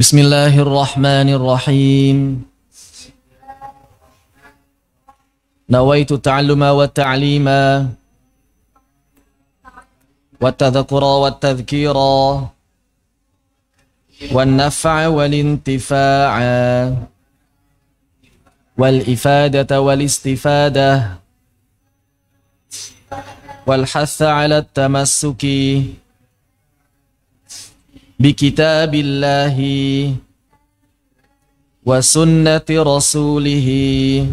Bismillahirrahmanirrahim. Nawaitu ta'alluma wa ta'lima wa tadhakura wa tadhkira wa naf'a wal intifa'a wal ifadata wal istifadah wal hatha 'ala at-tamassuki bi kitabillahi wa sunnati rasulihi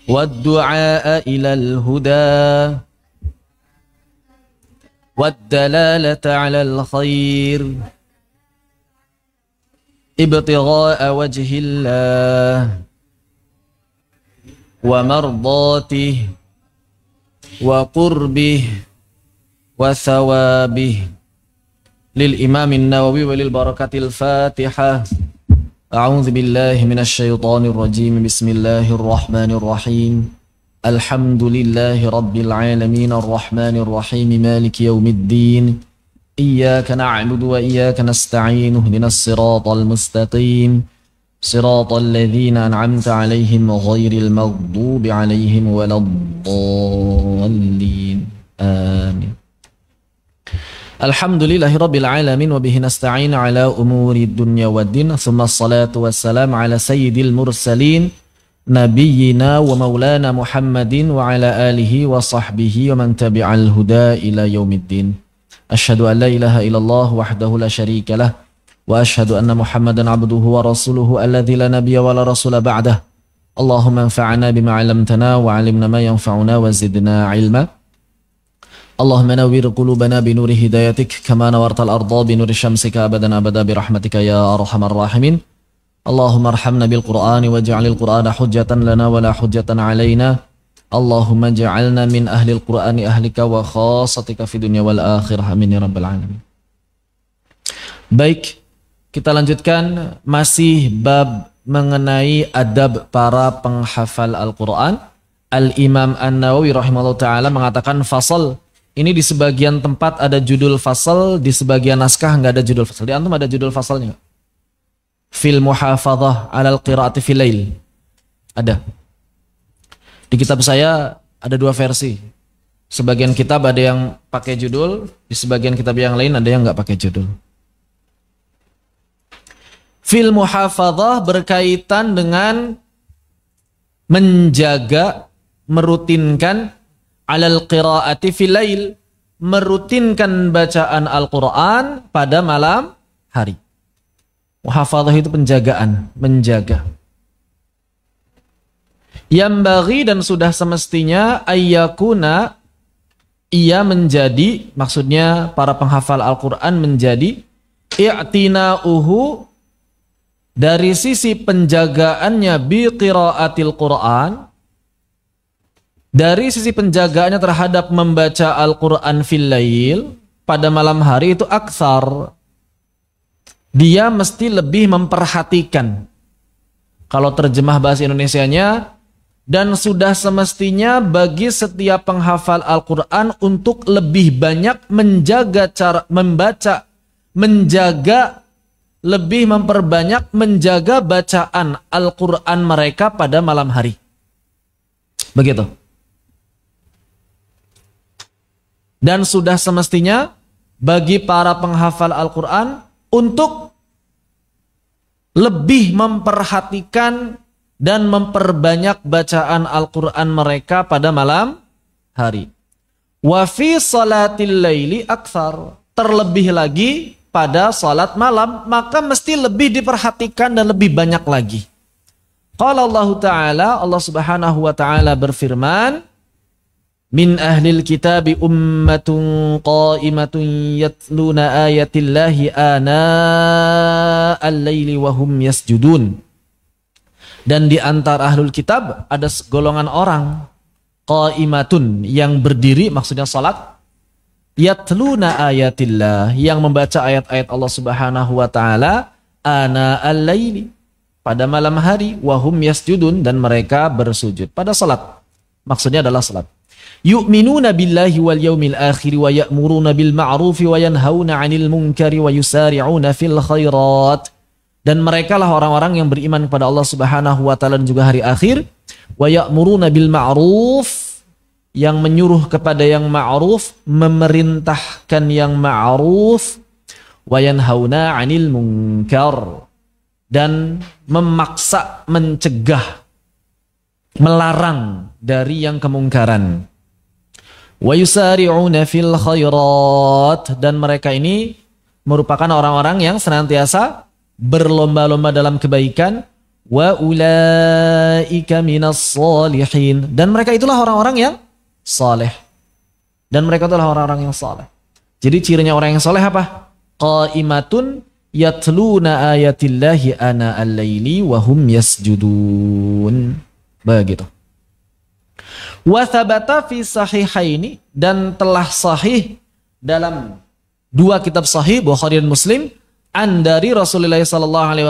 wa du'a ilal huda wa dalalata 'alal khair ibtigha'a wajhillah wa mardatihi wa qurbih wa thawabih. Lil Imamin Nawawi walil barakatil Fatihah. A'udzu billahi minasy syaithanir rajim. Bismillahirrahmanirrahim. Alhamdulillahi rabbil alamin arrahmanir rahim maliki yaumiddin. Iyyaka na'budu wa iyyaka nasta'in. Ihdinas siratal mustaqim. Siratal ladzina an'amta 'alaihim ghairil maghdubi 'alaihim waladdallin. Amin. Alhamdulillahirabbil alamin wa bihi nasta'in ala umuri dunya waddin. Tsumma assalatu wassalamu ala sayyidil mursalin nabiyyina wa maulana Muhammadin wa ala alihi wa sahbihi wa man tabi'al huda ila yaumiddin. Asyhadu an la ilaha illallah wahdahu la syarika lah wa asyhadu anna Muhammadan abduhu wa rasuluhu alladzi la nabiyya wa la rasula ba'dah. Allahumma anfa'na bima 'allamtana wa 'allimna ma yanfa'una wa zidna 'ilma. Allahumma nawwir qulubana binuri hidayatik kama nawartal arda binuri syamsika abadan abada birahmatika ya arhamar rahimin. Allahumma arhamna bil qur'ani waj'alil qur'ana hujjatan lana wa la hujjatan alaina. Allahumma ja'alna min ahlil qur'ani ahlika wa khassatika fid dunya wal akhirah, amin ya rabbal alamin. Baik, kita lanjutkan masih bab mengenai adab para penghafal Al-Qur'an. Al-Imam An-Nawawi rahimahullah ta'ala mengatakan fasal. Ini di sebagian tempat ada judul fasal, di sebagian naskah nggak ada judul fasal. Di antum ada judul fasalnya? Fil muhafadzah 'alal qiraati fil lail. Ada. Di kitab saya ada dua versi. Sebagian kitab ada yang pakai judul, di sebagian kitab yang lain ada yang nggak pakai judul. Fil muhafadzah berkaitan dengan menjaga, merutinkan 'alal qiraati fil lail, merutinkan bacaan Al-Qur'an pada malam hari. Muhafadzah itu penjagaan, menjaga. Yambaghi dan sudah semestinya ayyakuna, ia menjadi, maksudnya para penghafal Al-Qur'an menjadi i'tina'uhu, dari sisi penjagaannya bi qiraatil Qur'an, dari sisi penjagaannya terhadap membaca Al-Quran fil lail, pada malam hari itu aktsar. Dia mesti lebih memperhatikan. Kalau terjemah bahasa Indonesianya, dan sudah semestinya bagi setiap penghafal Al-Quran untuk lebih banyak menjaga cara membaca, menjaga, lebih memperbanyak menjaga bacaan Al-Quran mereka pada malam hari. Begitu. Dan sudah semestinya bagi para penghafal Al-Quran untuk lebih memperhatikan dan memperbanyak bacaan Al-Quran mereka pada malam hari. Wa fi salatil laili aktsar, terlebih lagi pada salat malam, maka mesti lebih diperhatikan dan lebih banyak lagi. Qala Allah Ta'ala, Allah Subhanahu wa Ta'ala berfirman, min ahlil kitabi ummatun qa'imatun yatluna ayatillahi ana al-laili wa hum yasjudun. Dan di antara ahlul kitab ada golongan orang qa'imatun, yang berdiri, maksudnya salat, yatluna ayatillah, yang membaca ayat-ayat Allah Subhanahu wa Ta'ala ana al-laili, pada malam hari, wa hum yasjudun, dan mereka bersujud pada salat. Maksudnya adalah salat. Yu'minuna billahi wal yawmil akhir wa ya'muruna bil ma'rufi wa yanhauna 'anil munkari wa yusari'una fil khairat. Dan mereka lah orang-orang yang beriman kepada Allah Subhanahu wa taala dan juga hari akhir. Wa ya'muruna bil ma'ruf, yang menyuruh kepada yang ma'ruf, memerintahkan yang ma'ruf. Wa yanhauna 'anil munkar, dan memaksa, mencegah, melarang dari yang kemungkaran. Wa yusari'una fil khairat, dan mereka ini merupakan orang-orang yang senantiasa berlomba-lomba dalam kebaikan. Wa ulaika minas shalihin, dan mereka itulah orang-orang yang saleh. Dan mereka itulah orang-orang yang saleh. Jadi cirinya orang yang saleh apa? Qaimatun yatluna ayatillahi ana al-laili wa hum yasjudun. Begitu. Wa thabata fi sahihaini, dan telah sahih dalam dua kitab sahih Bukhari dan Muslim, dari Rasulullah sallallahu alaihi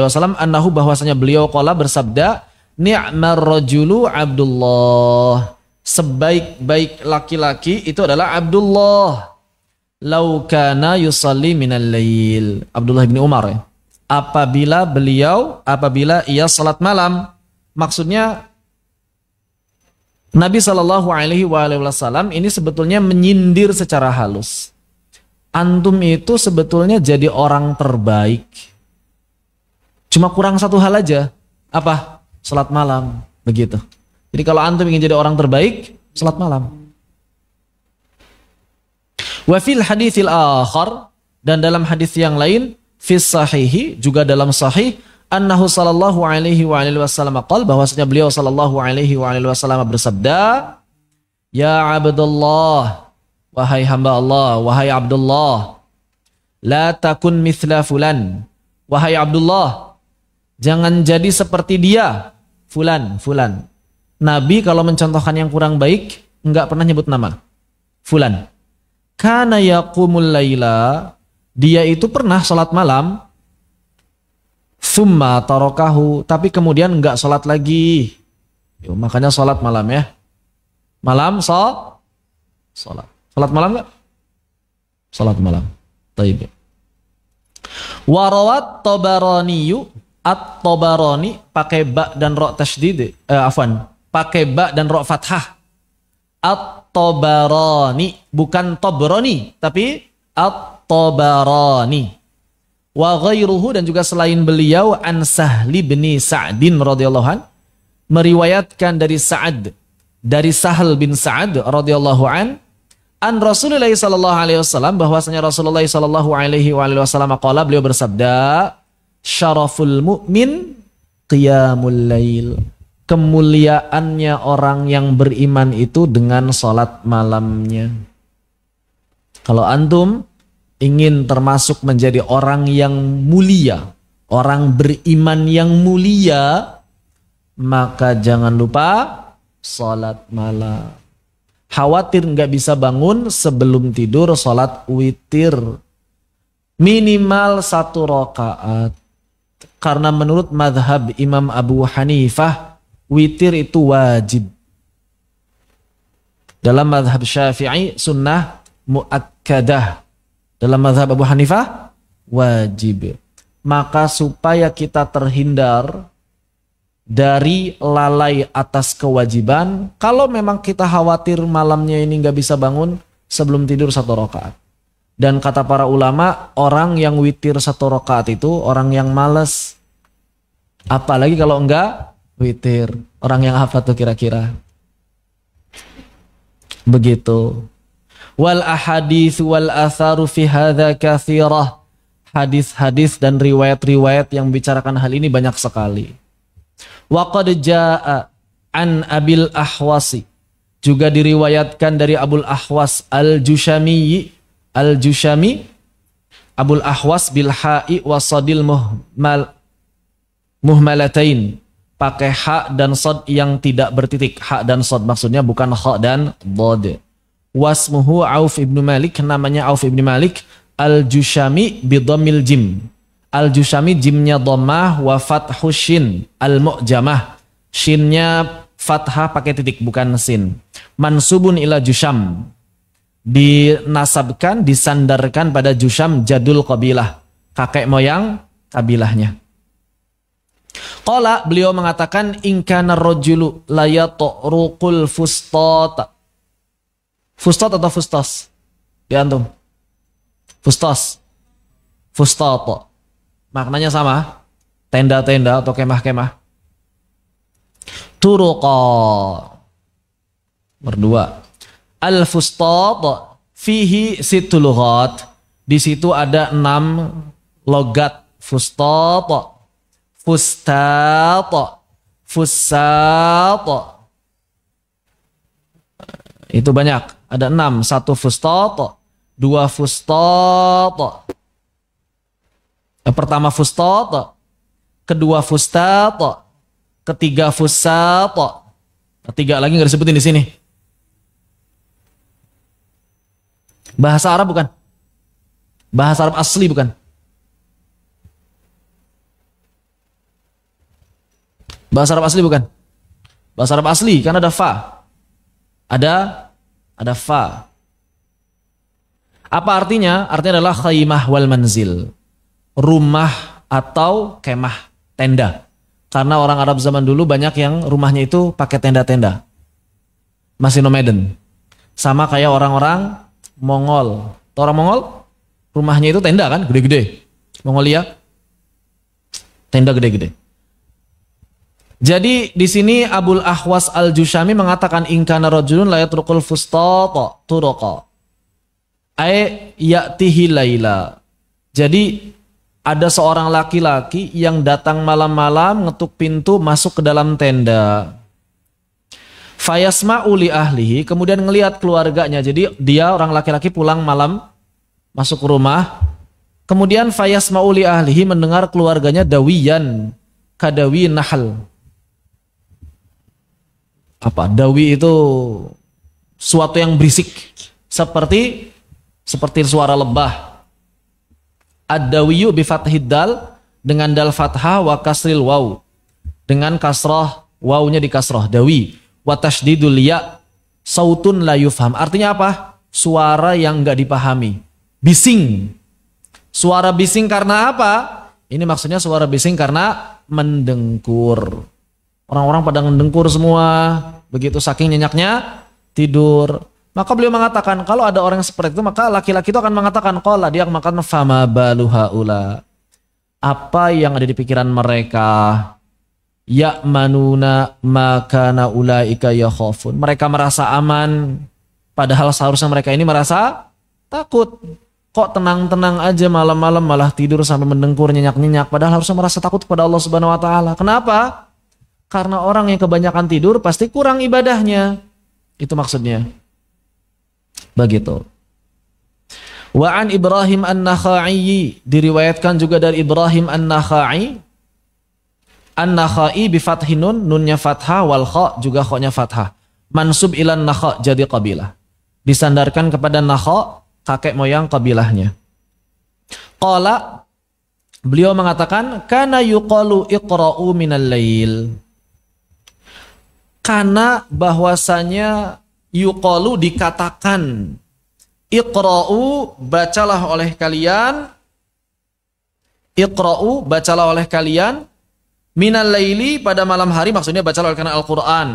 wasallam annahu, bahwasanya beliau qala, bersabda, ni'mar rajulu Abdullah, sebaik-baik laki-laki itu adalah Abdullah, lau kana yusalli minal lail. Abdullah bin Umar ya. Apabila ia salat malam. Maksudnya Nabi Shallallahu Alaihi Wasallam ini sebetulnya menyindir secara halus. Antum itu sebetulnya jadi orang terbaik. Cuma kurang satu hal aja. Apa? Salat malam. Begitu. Jadi kalau antum ingin jadi orang terbaik, salat malam. Wa fil haditsil akhar, dan dalam hadis yang lain, fis sahihi, juga dalam sahih, annahu sallallahu alaihi wa alihi wasallam qala, bahwasanya beliau sallallahu alaihi wa alihi wasallam bersabda, ya Abdullah, wahai hamba Allah, wahai Abdullah, la takun mithla fulan, wahai Abdullah, jangan jadi seperti dia, fulan. Nabi kalau mencontohkan yang kurang baik enggak pernah nyebut nama fulan. Kana yaqumul laila, dia itu pernah salat malam, summa tarokahu, tapi kemudian enggak sholat lagi. Makanya sholat malam ya. Malam sholat. Sholat malam enggak? Sholat malam. Taib. Warawat Tabaraniyu, at-Tabarani pakai ba dan ro tasydid, pakai ba dan ro fathah. At-Tabarani, bukan Tabrani, tapi at-Tabarani. Wa ghairuhu, dan juga selain beliau, an Sahli bin Sa'din radhiyallahu an, meriwayatkan dari Sahal bin Sa'ad radhiyallahu an Rasulullah sallallahu alaihi wasallam, bahwasanya Rasulullah sallallahu alaihi wasallam qala, beliau bersabda, syaraful mu'min qiyamul lail, kemuliaannya orang yang beriman itu dengan salat malamnya. Kalau antum ingin termasuk menjadi orang yang mulia, orang beriman yang mulia, maka jangan lupa salat malam. Khawatir nggak bisa bangun sebelum tidur, salat witir minimal 1 rakaat. Karena menurut mazhab Imam Abu Hanifah, witir itu wajib. Dalam mazhab Syafi'i sunnah muakkadah. Dalam mazhab Abu Hanifah wajib. Maka supaya kita terhindar dari lalai atas kewajiban, kalau memang kita khawatir malamnya ini nggak bisa bangun sebelum tidur 1 rakaat. Dan kata para ulama, orang yang witir 1 rakaat itu orang yang malas. Apalagi kalau enggak witir. Orang yang apa tuh kira-kira? Begitu. Wal ahadits wal atharu fi hadza katsirah. Hadis-hadis dan riwayat-riwayat yang membicarakan hal ini banyak sekali. Wa qad jaa an Abil Ahwasi, juga diriwayatkan dari Abul Ahwas Al-Jushami, Abul Ahwas bil ha'i wasadil muhmalatain, pakai ha dan sad yang tidak bertitik. Ha dan sad maksudnya bukan ha dan dhad. Wasmuhu Auf ibnu Malik, namanya Auf ibnu Malik. Al-Jushami bidhammil jim. Al-Jushami jimnya dhammah wa fathu shin al-mu'jamah. Shinnya fathah pakai titik bukan sin. Mansubun ila Jusham, dinasabkan, disandarkan pada Jusham jadul qabilah, kakek moyang kabilahnya. Qala, beliau mengatakan, in kana rajulu la yatruqul fustata. Fustat atau fustas? Ya antum. Fustas. Fustata. Maknanya sama. Tenda-tenda atau kemah-kemah. Turuqa. Berdua. Al-fustat fihi situ lughat. Di situ ada 6 logat. Fustat. Fustat. Fusat. Itu banyak. Ada 6. 1 fustat, 2 fustat. Yang pertama fustat, kedua fustat, ketiga fusat. Ketiga lagi nggak disebutin di sini. Bahasa Arab bukan? Bahasa Arab asli bukan? Bahasa Arab asli bukan? Bahasa Arab asli kan ada fa. Ada fa. Apa artinya? Artinya adalah khaymah wal manzil. Rumah atau kemah, tenda. Karena orang Arab zaman dulu banyak yang rumahnya itu pakai tenda-tenda. Masih nomaden. Sama kayak orang-orang Mongol. Tahu orang Mongol? Rumahnya itu tenda kan, gede-gede. Mongolia. Tenda gede-gede. Jadi di sini Abul Ahwas Al-Jushami mengatakan in kana rajulun la yatrukul fustata turuqa. Ay ya'tihi laila. Jadi ada seorang laki-laki yang datang malam-malam ngetuk pintu masuk ke dalam tenda. Fayasma'u li ahlihi, kemudian ngelihat keluarganya. Jadi dia orang laki-laki pulang malam masuk ke rumah. Kemudian fayasma'u li ahlihi, mendengar keluarganya dawiyan kadawi nahal. Apa? Dawi itu suatu yang berisik seperti suara lebah. Ad-dawiyu bi fathid dal, dengan dal fathah wa kasril waw, dengan kasrah wawnya di kasrah, dawi. Wa tasydidul ya sautun la yufham. Artinya apa? Suara yang enggak dipahami. Bising. Suara bising karena apa? Ini maksudnya suara bising karena mendengkur. Orang-orang pada mendengkur semua. Begitu saking nyenyaknya tidur. Maka beliau mengatakan kalau ada orang yang seperti itu, maka laki-laki itu akan mengatakan qala, dia akan mengatakan fama balu haula. Apa yang ada di pikiran mereka? Ya'manuna makana ulaika yakhafun. Mereka merasa aman, padahal seharusnya mereka ini merasa takut. Kok tenang-tenang aja malam-malam malah tidur sampai mendengkur nyenyak-nyenyak, padahal harusnya merasa takut kepada Allah Subhanahu wa taala. Kenapa? Karena orang yang kebanyakan tidur pasti kurang ibadahnya. Itu maksudnya. Begitu. Wa an Ibrahim An-Nakhai, diriwayatkan juga dari Ibrahim An-Nakhai. An-Nakhai bi fathi nun, nunnya fathah, wal kha juga kha-nya fathah. Mansub ilan nakha, jadi kabilah. Disandarkan kepada nakha, kakek moyang kabilahnya. Qala, beliau mengatakan kana yuqalu iqra'u minal lail. Karena bahwasanya yuqalu dikatakan, iqra'u bacalah oleh kalian, iqra'u bacalah oleh kalian, minal laili pada malam hari, maksudnya bacalah oleh kalian Al-Quran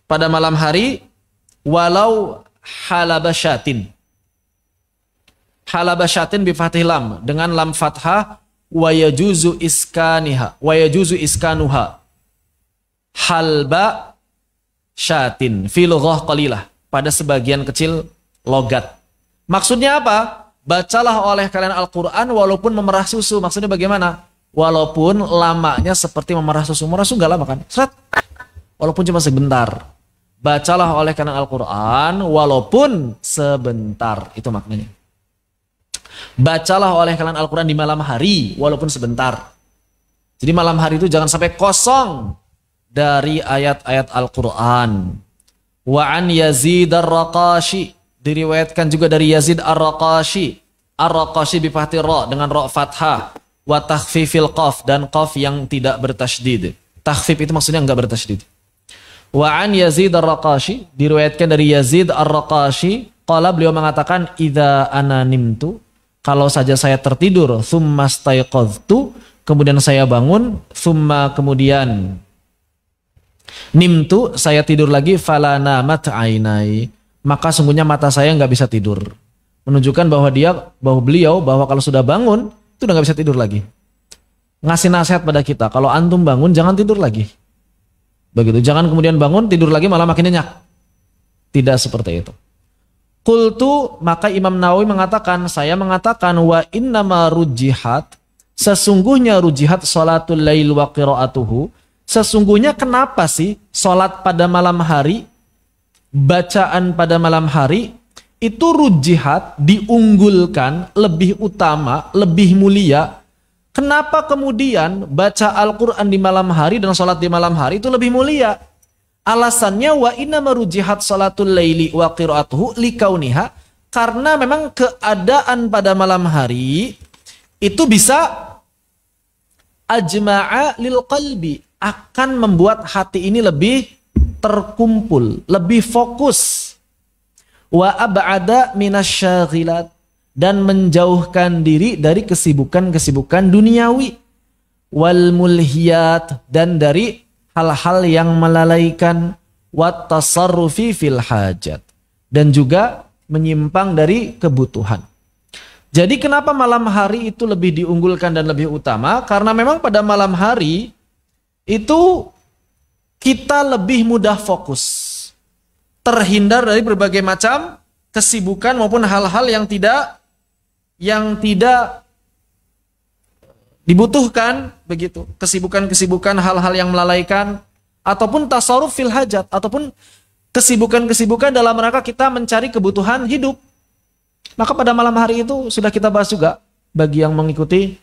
pada malam hari, walau halabasyatin. Halabasyatin bi fathil lam, dengan lam fathah, wa yajuzu iskaniha, wa yajuzu iskanuha. Halba syatin fi lughah qalilah, pada sebagian kecil logat. Maksudnya apa? Bacalah oleh kalian Al-Quran walaupun memerah susu. Maksudnya bagaimana? Walaupun lamanya seperti memerah susu. Memerah susu gak lama kan? Seret. Walaupun cuma sebentar. Bacalah oleh kalian Al-Quran walaupun sebentar. Itu maknanya. Bacalah oleh kalian Al-Quran di malam hari walaupun sebentar. Jadi malam hari itu jangan sampai kosong dari ayat-ayat Al-Quran. Wa an Yazid Ar-Raqashi, diriwayatkan juga dari Yazid Ar-Raqashi. Ar-Raqashi bi fathir ra, dengan ra fathah, wa takhfifil qaf, dan qaf yang tidak bertasydid. Takhfif itu maksudnya enggak bertasydid. Wa an Yazid Ar-Raqashi, diriwayatkan dari Yazid Ar-Raqashi, qala beliau mengatakan idza ana nimtu, kalau saja saya tertidur, tsumma staiqadhtu, kemudian saya bangun, tsumma kemudian nimtu, saya tidur lagi, fala namat ainai, maka sungguhnya mata saya nggak bisa tidur. Menunjukkan bahwa beliau kalau sudah bangun itu udah nggak bisa tidur lagi. Ngasih nasihat pada kita, kalau antum bangun jangan tidur lagi. Begitu, jangan kemudian bangun tidur lagi malah makin nyenyak. Tidak seperti itu. Qultu, maka Imam Nawawi mengatakan, saya mengatakan wa innama rujihat, sesungguhnya rujihat salatul lail wa qiraatuhu, sesungguhnya kenapa sih salat pada malam hari, bacaan pada malam hari itu rujihat, diunggulkan, lebih utama, lebih mulia. Kenapa kemudian baca Al-Quran di malam hari dan salat di malam hari itu lebih mulia? Alasannya wa inna marujihat salatul laili wa qiraatuhu likauniha, karena memang keadaan pada malam hari itu bisa ajma'a lil qalbi, akan membuat hati ini lebih terkumpul, lebih fokus. Wa ab'ada minasyaghilat, dan menjauhkan diri dari kesibukan-kesibukan duniawi. Wal mulhiyat, dan dari hal-hal yang melalaikan. Wat tasarrufi fil hajat, dan juga menyimpang dari kebutuhan. Jadi kenapa malam hari itu lebih diunggulkan dan lebih utama? Karena memang pada malam hari itu kita lebih mudah fokus, terhindar dari berbagai macam kesibukan maupun hal-hal yang tidak dibutuhkan, begitu. Kesibukan-kesibukan, hal-hal yang melalaikan, ataupun tasarruf fil hajat, ataupun kesibukan-kesibukan dalam rangka kita mencari kebutuhan hidup. Maka pada malam hari itu sudah kita bahas juga, bagi yang mengikuti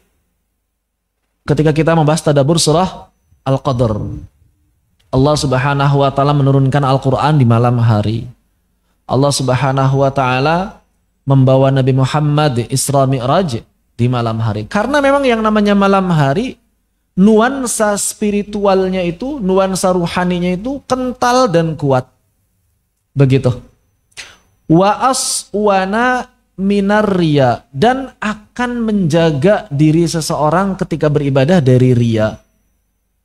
ketika kita membahas tadabbur surah Al-Qadr. Allah Subhanahu wa taala menurunkan Al-Qur'an di malam hari. Allah Subhanahu wa taala membawa Nabi Muhammad Isra Mi'raj di malam hari. Karena memang yang namanya malam hari, nuansa spiritualnya itu, nuansa ruhaninya itu kental dan kuat. Begitu. Wa aswana minar riya, dan akan menjaga diri seseorang ketika beribadah dari riya.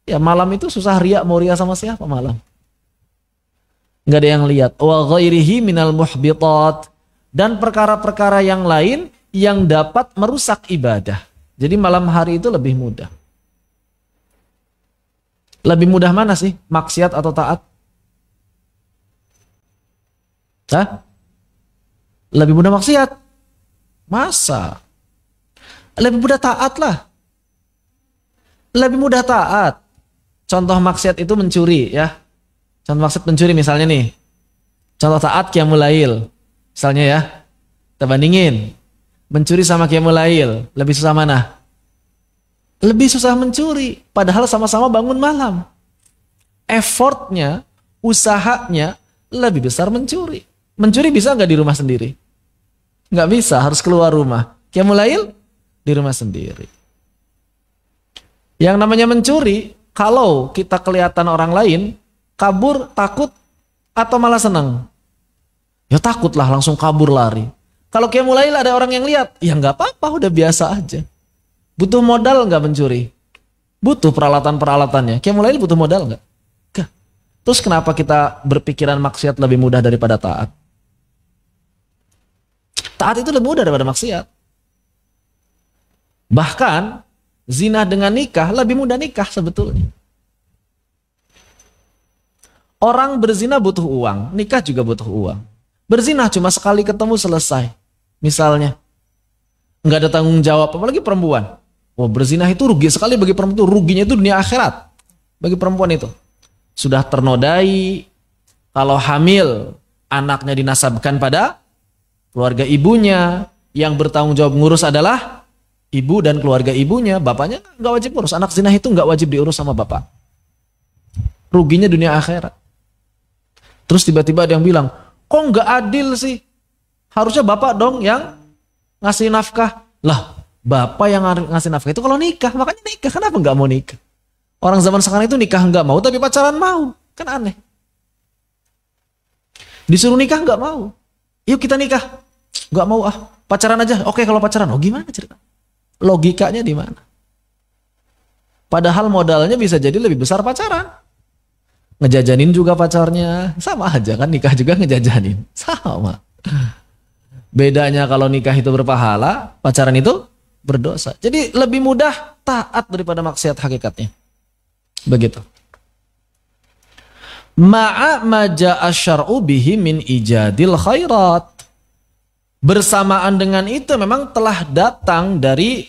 Ya, malam itu susah riya, mau riya sama siapa malam? Nggak ada yang lihat. Wa ghairihi minal muhbitat, dan perkara-perkara yang lain yang dapat merusak ibadah. Jadi malam hari itu lebih mudah. Lebih mudah mana sih? Maksiat atau taat? Hah? Lebih mudah maksiat. Masa? Lebih mudah taat lah. Lebih mudah taat. Contoh maksiat itu mencuri, ya. Contoh maksiat mencuri misalnya nih. Contoh taat qiyamul lail. Misalnya ya. Kita bandingin. Mencuri sama qiyamul lail, lebih susah mana? Lebih susah mencuri, padahal sama-sama bangun malam. Effortnya, usahanya lebih besar mencuri. Mencuri bisa nggak di rumah sendiri? Nggak bisa, harus keluar rumah. Qiyamul lail di rumah sendiri. Yang namanya mencuri, kalau kita kelihatan orang lain, kabur, takut, atau malah senang? Ya takutlah, langsung kabur lari. Kalau qiyamul lail ada orang yang lihat, ya nggak apa-apa, udah biasa aja. Butuh modal nggak mencuri? Butuh peralatan-peralatannya. Qiyamul lail butuh modal nggak? Nggak. Terus kenapa kita berpikiran maksiat lebih mudah daripada taat? Taat itu lebih mudah daripada maksiat. Bahkan zina dengan nikah lebih mudah nikah sebetulnya. Orang berzina butuh uang, nikah juga butuh uang. Berzina cuma sekali ketemu selesai. Misalnya, nggak ada tanggung jawab, apalagi perempuan. Wah, berzina itu rugi sekali bagi perempuan itu, ruginya itu dunia akhirat. Bagi perempuan itu. Sudah ternodai, kalau hamil, anaknya dinasabkan pada keluarga ibunya, yang bertanggung jawab ngurus adalah ibu dan keluarga ibunya, bapaknya nggak wajib ngurus. Anak zina itu nggak wajib diurus sama bapak. Ruginya dunia akhirat. Terus tiba-tiba ada yang bilang, kok nggak adil sih? Harusnya bapak dong yang ngasih nafkah. Lah, bapak yang ngasih nafkah itu kalau nikah, makanya nikah. Kenapa nggak mau nikah? Orang zaman sekarang itu nikah nggak mau, tapi pacaran mau. Kan aneh. Disuruh nikah nggak mau. Yuk kita nikah. Nggak mau ah. Pacaran aja. Oke kalau pacaran. Oh gimana cerita? Logikanya di mana? Padahal modalnya bisa jadi lebih besar pacaran. Ngejajanin juga pacarnya. Sama aja kan nikah juga ngejajanin. Sama. Bedanya kalau nikah itu berpahala, pacaran itu berdosa. Jadi lebih mudah taat daripada maksiat hakikatnya. Begitu. Ma'a maja'a syar'u bihi min ijadil khairat. Bersamaan dengan itu memang telah datang dari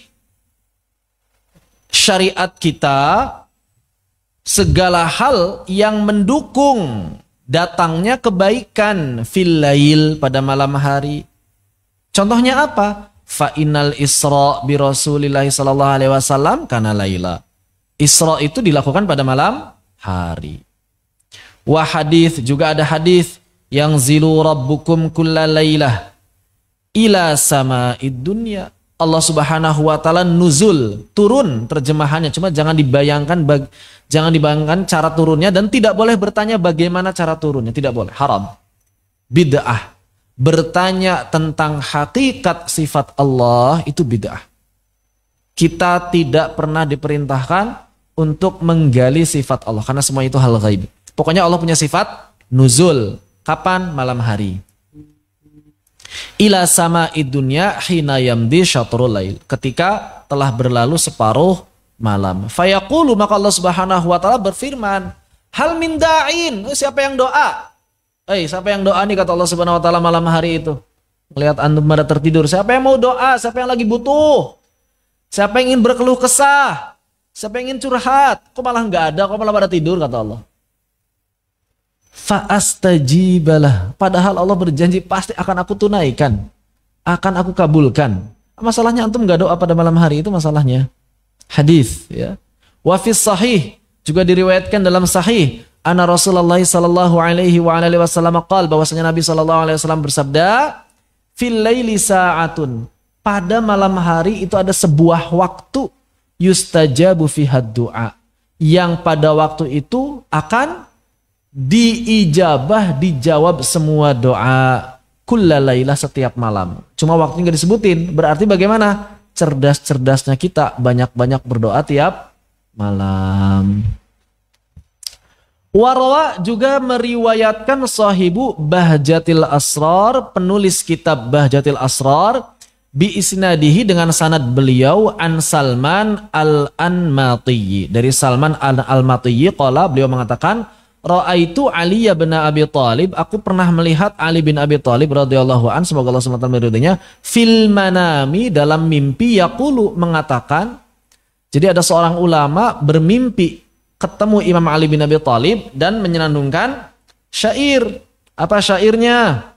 syariat kita segala hal yang mendukung datangnya kebaikan fil lail pada malam hari. Contohnya apa? Fa innal Isra bi Rasulillah sallallahu alaihi wasallam kana laila. Isra itu dilakukan pada malam hari. Wa hadis juga ada hadis yang zilu rabbukum kulla lailah ila sama'id dunya. Allah Subhanahu wa taala nuzul, turun terjemahannya, cuma jangan dibayangkan cara turunnya dan tidak boleh bertanya bagaimana cara turunnya, tidak boleh, haram. Bid'ah. Bertanya tentang hakikat sifat Allah itu bid'ah. Kita tidak pernah diperintahkan untuk menggali sifat Allah karena semua itu hal ghaib. Pokoknya Allah punya sifat nuzul. Kapan? Malam hari. Ila sama'id dunya hina yamdi syatrul lail. Ketika telah berlalu separuh malam. Fayaqulu, maka Allah Subhanahu wa taala berfirman, hal min da'in, siapa yang doa? Siapa yang doa nih kata Allah Subhanahu wa taala malam hari itu? Melihat antum pada tertidur, siapa yang mau doa? Siapa yang lagi butuh? Siapa yang ingin berkeluh kesah? Siapa yang ingin curhat? Kok malah nggak ada? Kok malah pada tidur kata Allah? Fa'astajibalah. Padahal Allah berjanji pasti akan aku tunaikan, akan aku kabulkan. Masalahnya antum nggak doa pada malam hari, itu masalahnya. Hadis ya. Wa fis sahih, juga diriwayatkan dalam sahih, anna Rasulullah sallallahu alaihi wa alihi wasallam qaal, bahwasanya Nabi sallallahu alaihi wasallam bersabda, fil laili sa'atun, pada malam hari itu ada sebuah waktu, yustajabu fiha du'a, yang pada waktu itu akan diijabah, dijawab semua doa, kullalailah, setiap malam. Cuma waktunya nggak disebutin. Berarti bagaimana? Cerdas-cerdasnya kita banyak-banyak berdoa tiap malam. Warwa juga meriwayatkan sahibu Bahjatil Asrar, penulis kitab Bahjatil Asrar, bi isnadihi, dengan sanad beliau, an Salman al-Anmati, dari Salman al-Anmati qala, beliau mengatakan, ra'aitu Ali bin Abi Thalib, aku pernah melihat Ali bin Abi Thalib radhiyallahu an, semoga Allah SWT meridhoinya, fil manami, dalam mimpi, yaqulu, mengatakan. Jadi ada seorang ulama bermimpi ketemu Imam Ali bin Abi Thalib dan menyenandungkan syair. Apa syairnya?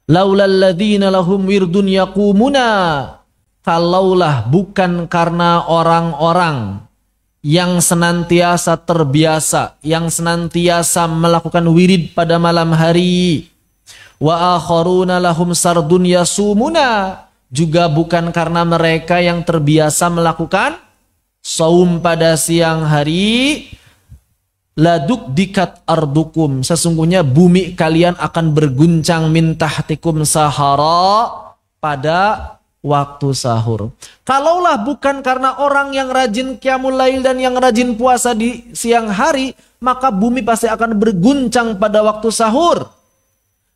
Laulal ladzina lahum wirdun yaqumuna, kalaulah bukan karena orang-orang yang senantiasa terbiasa, yang senantiasa melakukan wirid pada malam hari, wa akharuna lahum sardun yasumuna, juga bukan karena mereka yang terbiasa melakukan saum pada siang hari, laduk dikat ardukum, sesungguhnya bumi kalian akan berguncang min tahtikum sahara, pada waktu sahur. Kalaulah bukan karena orang yang rajin qiyamul lail dan yang rajin puasa di siang hari, maka bumi pasti akan berguncang pada waktu sahur.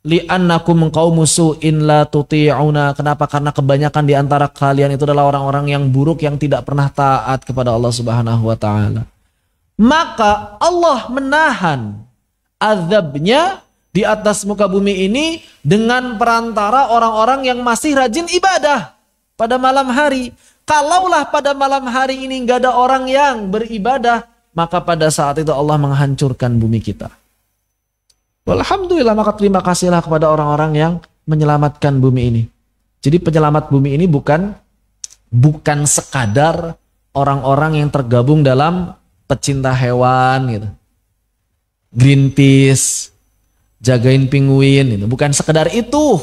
Li'annakum qaumun su'in la tuti'una. Kenapa? Karena kebanyakan di antara kalian itu adalah orang-orang yang buruk, yang tidak pernah taat kepada Allah Subhanahu wa taala. Maka Allah menahan azabnya di atas muka bumi ini dengan perantara orang-orang yang masih rajin ibadah pada malam hari. Kalaulah pada malam hari ini nggak ada orang yang beribadah, maka pada saat itu Allah menghancurkan bumi kita. Alhamdulillah, maka terima kasihlah kepada orang-orang yang menyelamatkan bumi ini. Jadi penyelamat bumi ini bukan sekadar orang-orang yang tergabung dalam pecinta hewan gitu, Greenpeace, jagain penguin, itu bukan sekedar itu.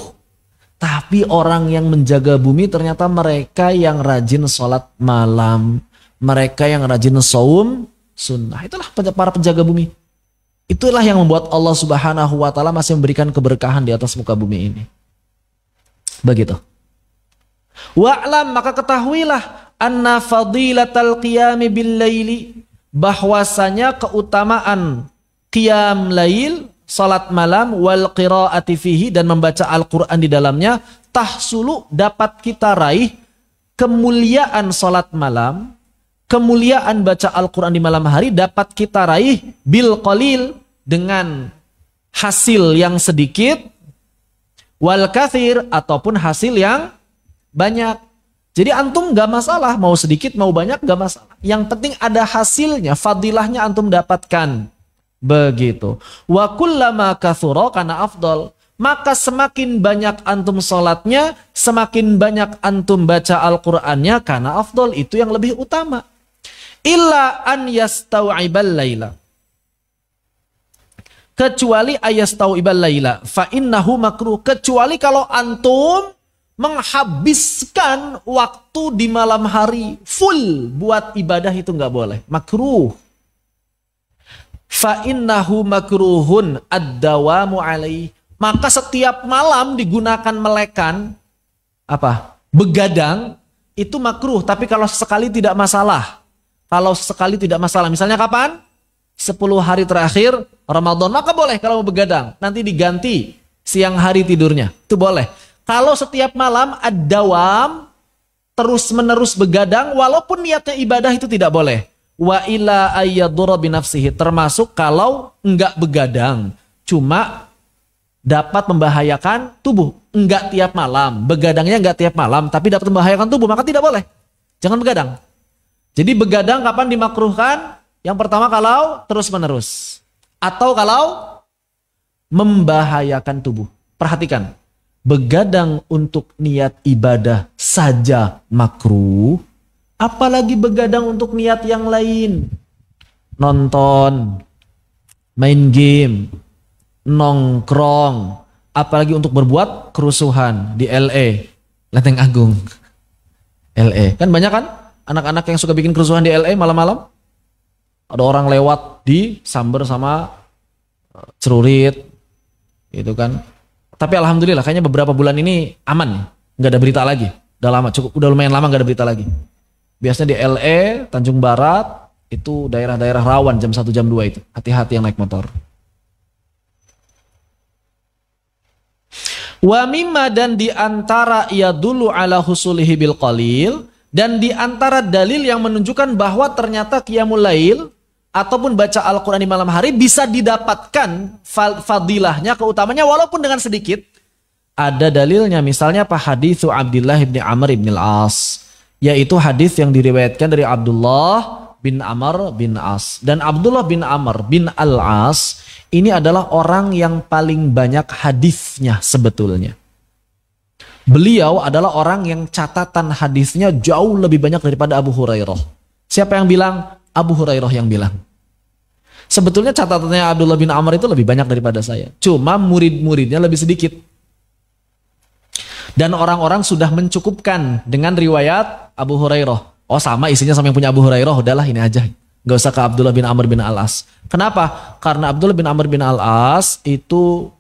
Tapi orang yang menjaga bumi ternyata mereka yang rajin sholat malam, mereka yang rajin saum sunnah. Itulah para penjaga bumi. Itulah yang membuat Allah Subhanahu wa taala masih memberikan keberkahan di atas muka bumi ini. Begitu. Wa'lam, maka ketahuilah anna fadilatal qiyami bil laili, bahwasanya keutamaan qiyam lail, salat malam, wal qiraati fihi, dan membaca Al-Qur'an di dalamnya, tahsulu, dapat kita raih kemuliaan salat malam, kemuliaan baca Al-Qur'an di malam hari dapat kita raih bil qalil, dengan hasil yang sedikit, wal kathir, ataupun hasil yang banyak. Jadi antum gak masalah, mau sedikit mau banyak gak masalah. Yang penting ada hasilnya, fadilahnya antum dapatkan. Begitu. Wa kullama kathura kana afdal. Maka semakin banyak antum sholatnya, semakin banyak antum baca Al-Qur'annya, kana afdal, itu yang lebih utama. Illa an yastau'ibal laila. Kecuali ayastau'ibal laila. Fa innahu makruh. Kecuali kalau antum menghabiskan waktu di malam hari full buat ibadah, itu nggak boleh, makruh. Fa innahu makruhun ad-dawamu alaih. Maka setiap malam digunakan melekan apa? Begadang, itu makruh, tapi kalau sekali tidak masalah. Kalau sekali tidak masalah. Misalnya kapan? 10 hari terakhir Ramadan, maka boleh kalau mau begadang. Nanti diganti siang hari tidurnya. Itu boleh. Kalau setiap malam ad-dawam, terus menerus begadang, walaupun niatnya ibadah, itu tidak boleh. Wa ila ayyadura binafsihi, termasuk kalau enggak begadang, cuma dapat membahayakan tubuh. Enggak tiap malam, begadangnya enggak tiap malam, tapi dapat membahayakan tubuh, maka tidak boleh. Jangan begadang. Jadi begadang kapan dimakruhkan? Yang pertama kalau terus menerus, atau kalau membahayakan tubuh. Perhatikan. Begadang untuk niat ibadah saja makruh, apalagi begadang untuk niat yang lain. Nonton, main game, nongkrong, apalagi untuk berbuat kerusuhan di LA, Lenteng Agung. LA, kan banyak kan anak-anak yang suka bikin kerusuhan di LA malam-malam. Ada orang lewat di samber sama celurit, gitu kan. Tapi alhamdulillah kayaknya beberapa bulan ini aman, nggak ada berita lagi. Udah lama, udah lumayan lama nggak ada berita lagi. Biasanya di LA, Tanjung Barat, itu daerah-daerah rawan jam 1 jam 2 itu. Hati-hati yang naik motor. Wa mimma, dan di antara yadullu ala husulihi bil qalil, dan di antara dalil yang menunjukkan bahwa ternyata qiyamul lail ataupun baca Al-Quran di malam hari bisa didapatkan fadilahnya, keutamanya walaupun dengan sedikit. Ada dalilnya, misalnya apa? Hadithu Abdullah bin Amr bin Al-As, yaitu hadis yang diriwayatkan dari Abdullah bin Amr bin As. Dan Abdullah bin Amr bin Al-As ini adalah orang yang paling banyak hadisnya sebetulnya. Beliau adalah orang yang catatan hadisnya jauh lebih banyak daripada Abu Hurairah. Siapa yang bilang? Abu Hurairah yang bilang. Sebetulnya catatannya Abdullah bin Amr itu lebih banyak daripada saya. Cuma murid-muridnya lebih sedikit. Dan orang-orang sudah mencukupkan dengan riwayat Abu Hurairah. Oh sama, isinya sama yang punya Abu Hurairah, udahlah ini aja. Gak usah ke Abdullah bin Amr bin Al-As. Kenapa? Karena Abdullah bin Amr bin Al-As itu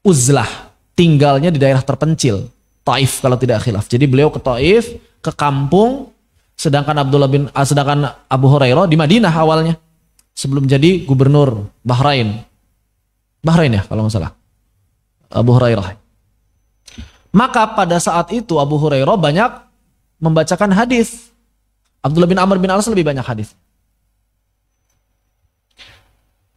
uzlah, tinggalnya di daerah terpencil. Taif kalau tidak khilaf. Jadi beliau ke Taif, ke kampung, sedangkan Abu Hurairah di Madinah awalnya. Sebelum jadi gubernur Bahrain. Bahrain ya kalau nggak salah. Abu Hurairah. Maka pada saat itu Abu Hurairah banyak membacakan hadis. Abdullah bin Amr bin Al-As lebih banyak hadis.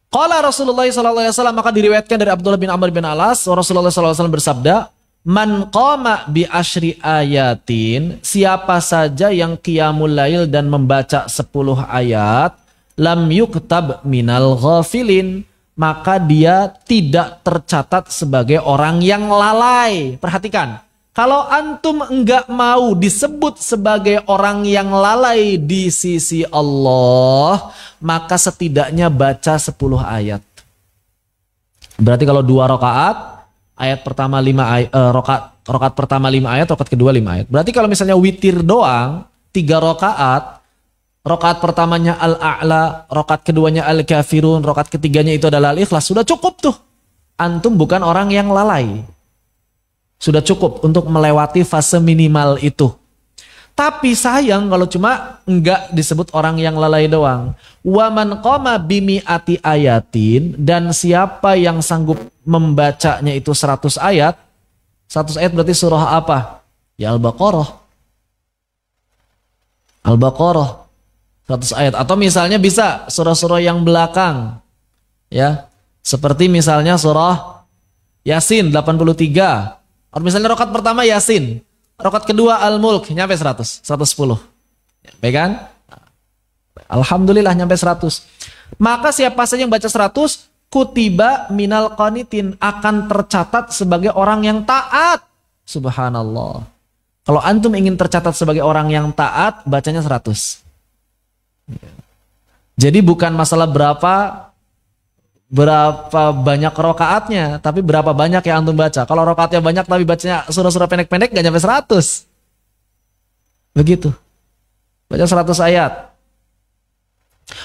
Qala Rasulullah SAW, maka diriwayatkan dari Abdullah bin Amr bin Al-As, Rasulullah SAW bersabda, man qama bi asyri ayatin, siapa saja yang qiyamul lail dan membaca 10 ayat, lam yuktab minal ghafilin, maka dia tidak tercatat sebagai orang yang lalai. Perhatikan, kalau antum enggak mau disebut sebagai orang yang lalai di sisi Allah, maka setidaknya baca 10 ayat. Berarti kalau 2 rakaat, ayat pertama 5 ayat, rakaat pertama 5 ayat, rakaat kedua 5 ayat. Berarti kalau misalnya witir doang 3 rakaat, Rakaat pertamanya Al-A'la, rakaat keduanya Al-Kafirun, rakaat ketiganya itu adalah Al-Ikhlas. Sudah cukup tuh. Antum bukan orang yang lalai. Sudah cukup untuk melewati fase minimal itu. Tapi sayang kalau cuma enggak disebut orang yang lalai doang. Wa man qama bimi'ati ayatin, dan siapa yang sanggup membacanya itu 100 ayat. 100 ayat berarti surah apa? Ya Al-Baqarah. Al-Baqarah 100 ayat. Atau misalnya bisa surah-surah yang belakang. Ya. Seperti misalnya surah Yasin 83. Atau misalnya rakaat pertama Yasin. Rakaat kedua Al-Mulk nyampe 100, 110. Baik kan? Alhamdulillah nyampe 100. Maka siapa saja yang baca 100, kutiba minal qanitin, akan tercatat sebagai orang yang taat. Subhanallah. Kalau antum ingin tercatat sebagai orang yang taat, bacanya 100. Jadi bukan masalah berapa banyak rokaatnya, tapi berapa banyak yang antum baca. Kalau rokaatnya banyak tapi bacanya surah-surah pendek-pendek gak nyampe 100. Begitu. Baca 100 ayat.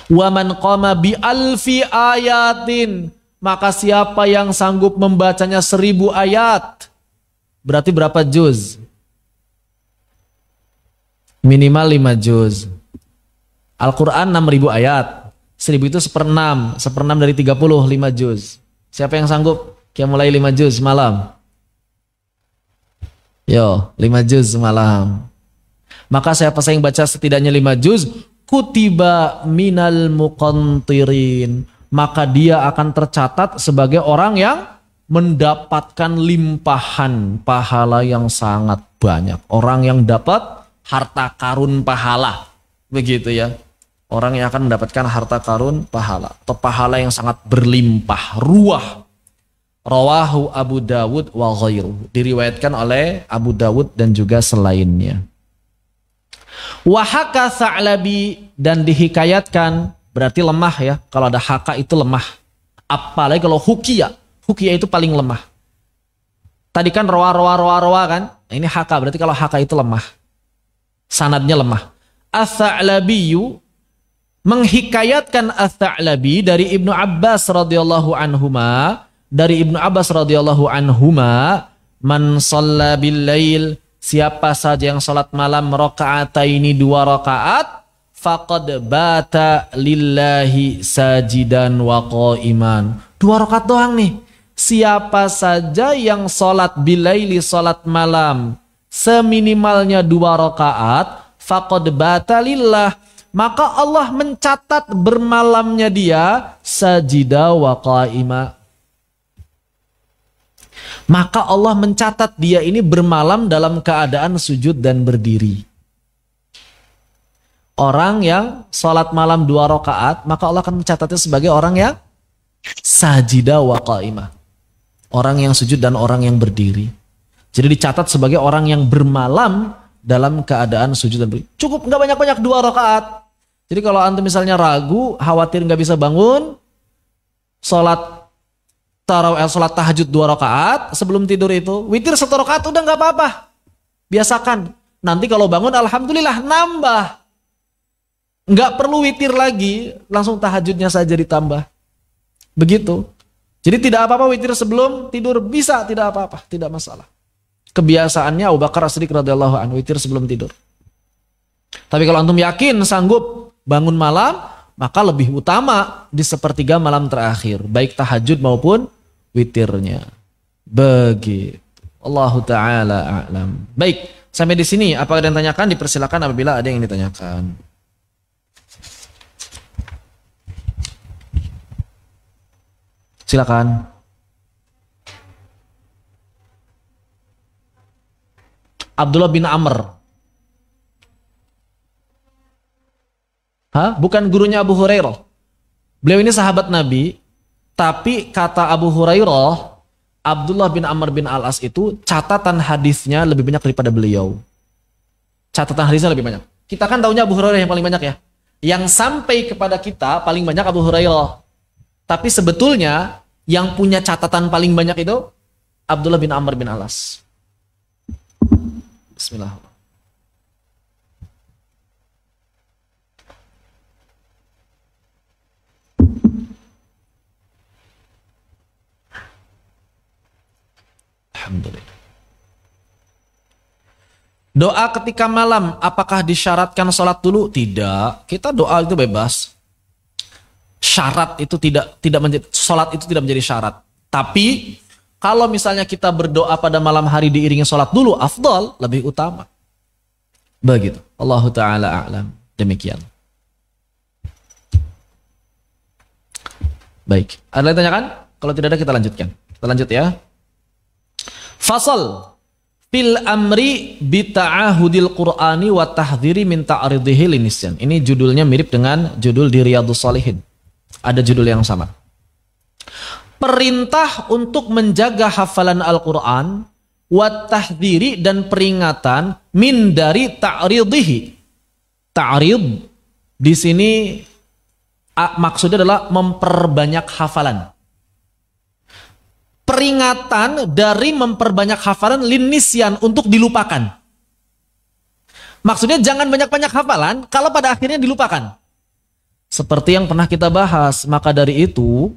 Wa man qama bi alfi ayatin, maka siapa yang sanggup membacanya 1000 ayat. Berarti berapa juz? Minimal 5 juz. Al-Quran 6000 ayat. 1000 itu 1/6. 1/6 dari 30, 5 juz. Siapa yang sanggup? Kita mulai 5 juz malam. Yo, 5 juz malam. Maka siapa yang baca setidaknya 5 juz, kutiba minal muqantirin, maka dia akan tercatat sebagai orang yang mendapatkan limpahan pahala yang sangat banyak. Orang yang dapat harta karun pahala. Begitu ya. Orang yang akan mendapatkan harta karun pahala atau pahala yang sangat berlimpah ruah. Rawahu Abu Dawud wa ghairuhu, diriwayatkan oleh Abu Dawud dan juga selainnya. Wa haka Tha'labi, dan dihikayatkan, berarti lemah ya. Kalau ada haka itu lemah. Apalagi kalau hukiya. Hukiya itu paling lemah. Tadi kan rawa kan? Ini haka, berarti kalau haka itu lemah. Sanadnya lemah. Ats-Tsa'labiyu, menghikayatkan Ats-Tsa'labi dari Ibnu Abbas radhiyallahu anhuma, man shalla bil lail, siapa saja yang salat malam rakaataini 2 rakaat, faqad bata lillahi sajidan wa qa'iman. 2 rakaat doang nih. Siapa saja yang salat bil laili, salat malam seminimalnya 2 rakaat, faqad bata lillah, maka Allah mencatat bermalamnya dia sajida wa qa'ima. Maka Allah mencatat dia ini bermalam dalam keadaan sujud dan berdiri. Orang yang sholat malam 2 rakaat, maka Allah akan mencatatnya sebagai orang yang sajida wa qa'ima. Orang yang sujud dan orang yang berdiri. Jadi dicatat sebagai orang yang bermalam dalam keadaan sujud dan berdiri. Cukup nggak banyak-banyak 2 rakaat. Jadi kalau antum misalnya ragu, khawatir nggak bisa bangun, sholat tahajud 2 rakaat, sebelum tidur itu witir 1 rakaat udah nggak apa-apa. Biasakan. Nanti kalau bangun alhamdulillah nambah. Nggak perlu witir lagi, langsung tahajudnya saja ditambah. Begitu. Jadi tidak apa-apa witir sebelum tidur, bisa, tidak apa-apa, tidak masalah. Kebiasaannya Abu Bakar As-Siddiq radhiyallahu anhu witir sebelum tidur. Tapi kalau antum yakin sanggup bangun malam, maka lebih utama di sepertiga malam terakhir, baik tahajud maupun witirnya. Begitu. Allahu taala a'lam. Baik, sampai di sini apa ada yang tanyakan, dipersilakan apabila ada yang ditanyakan. Silakan. Abdullah bin Amr. Bukan gurunya Abu Hurairah. Beliau ini sahabat Nabi, tapi kata Abu Hurairah, Abdullah bin Amr bin Al-As itu catatan hadisnya lebih banyak daripada beliau. Catatan hadisnya lebih banyak. Kita kan taunya Abu Hurairah yang paling banyak ya. Yang sampai kepada kita paling banyak Abu Hurairah. Tapi sebetulnya yang punya catatan paling banyak itu Abdullah bin Amr bin Al-As. Bismillah. Alhamdulillah. Doa ketika malam, apakah disyaratkan sholat dulu? Tidak. Kita doa itu bebas. Syarat itu tidak menjadi, sholat itu tidak menjadi syarat. Tapi kalau misalnya kita berdoa pada malam hari diiringi sholat dulu, afdal, lebih utama. Begitu. Allahu ta'ala a'lam. Demikian. Baik. Ada yang tanyakan? Kalau tidak ada kita lanjutkan. Kita lanjut ya. Fasal fil amri bita'ahudil qur'ani wa tahdhiri min ta'ridhihi linisyan. Ini judulnya mirip dengan judul di Riyadhus Shalihin. Ada judul yang sama. Perintah untuk menjaga hafalan Al-Qur'an wa tahdhiri dan peringatan min dari ta'ridhihi. Ta'rid di sini maksudnya adalah memperbanyak hafalan. Peringatan dari memperbanyak hafalan linisyan untuk dilupakan. Maksudnya jangan banyak-banyak hafalan kalau pada akhirnya dilupakan. Seperti yang pernah kita bahas, maka dari itu